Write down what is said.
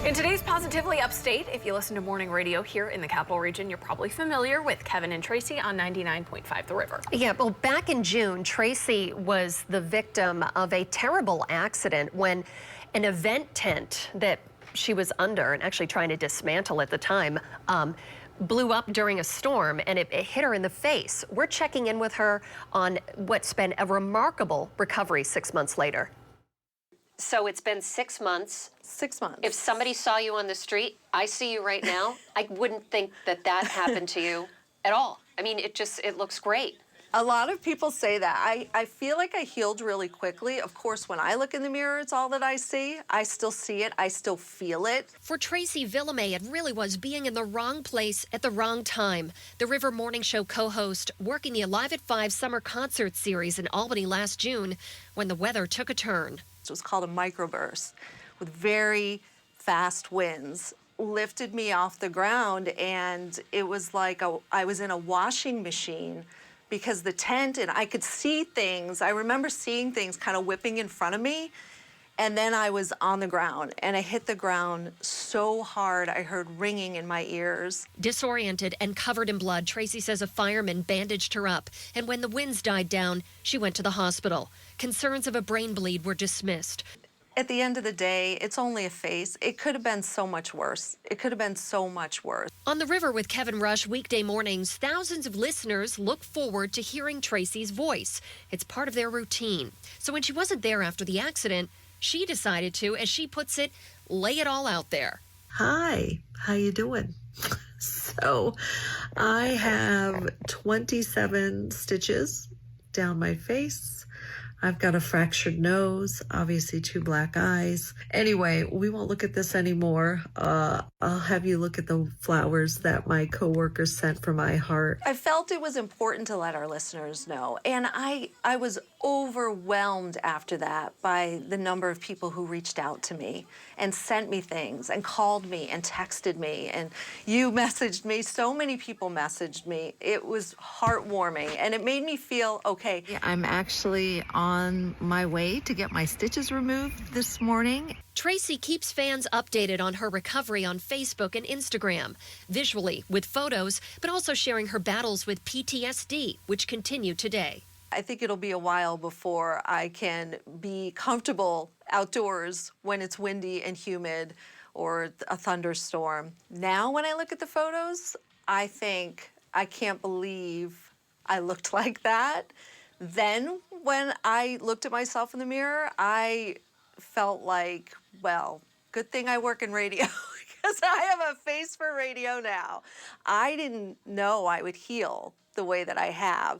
In today's Positively Upstate, if you listen to morning radio here in the Capital Region, you're probably familiar with Kevin and Tracy on 99.5 The River. Yeah, well, back in June, Tracy was the victim of a terrible accident when an event tent that she was under and actually trying to dismantle at the time blew up during a storm, and it hit her in the face. We're checking in with her on what's been a remarkable recovery 6 months later. So it's been 6 months. 6 months. If somebody saw you on the street, I see you right now, I wouldn't think that that happened to you at all. I mean, it looks great. A lot of people say that. I feel like I healed really quickly. Of course, when I look in the mirror, it's all that I see. I still see it. I still feel it. For Tracy Villaume, it really was being in the wrong place at the wrong time. The River Morning Show co-host working the Alive at 5 summer concert series in Albany last June when the weather took a turn. It was called a microburst with very fast winds. Lifted me off the ground, and it was like I was in a washing machine because the tent, and I could see things. I remember seeing things kind of whipping in front of me, and then I was on the ground, and I hit the ground so hard I heard ringing in my ears. Disoriented and covered in blood, Tracy says a fireman bandaged her up, and when the winds died down, she went to the hospital. Concerns of a brain bleed were dismissed. At the end of the day, it's only a phase. It could have been so much worse. It could have been so much worse. On the River with Kevin Rush, weekday mornings, thousands of listeners look forward to hearing Tracy's voice. It's part of their routine. So when she wasn't there after the accident, she decided to, as she puts it, lay it all out there. Hi, how you doing? So I have 27 stitches down my face. I've got a fractured nose, obviously 2 black eyes. Anyway, we won't look at this anymore. I'll have you look at the flowers that my coworkers sent for my heart. I felt it was important to let our listeners know. And I was overwhelmed after that by the number of people who reached out to me and sent me things and called me and texted me. And you messaged me. So many people messaged me. It was heartwarming, and it made me feel okay. Yeah, I'm actually on my way to get my stitches removed this morning. Tracy keeps fans updated on her recovery on Facebook and Instagram, visually with photos, but also sharing her battles with PTSD, which continue today. I think it'll be a while before I can be comfortable outdoors when it's windy and humid or a thunderstorm. Now, when I look at the photos, I think I can't believe I looked like that. Then, when I looked at myself in the mirror, I felt like, well, good thing I work in radio because I have a face for radio now. I didn't know I would heal the way that I have.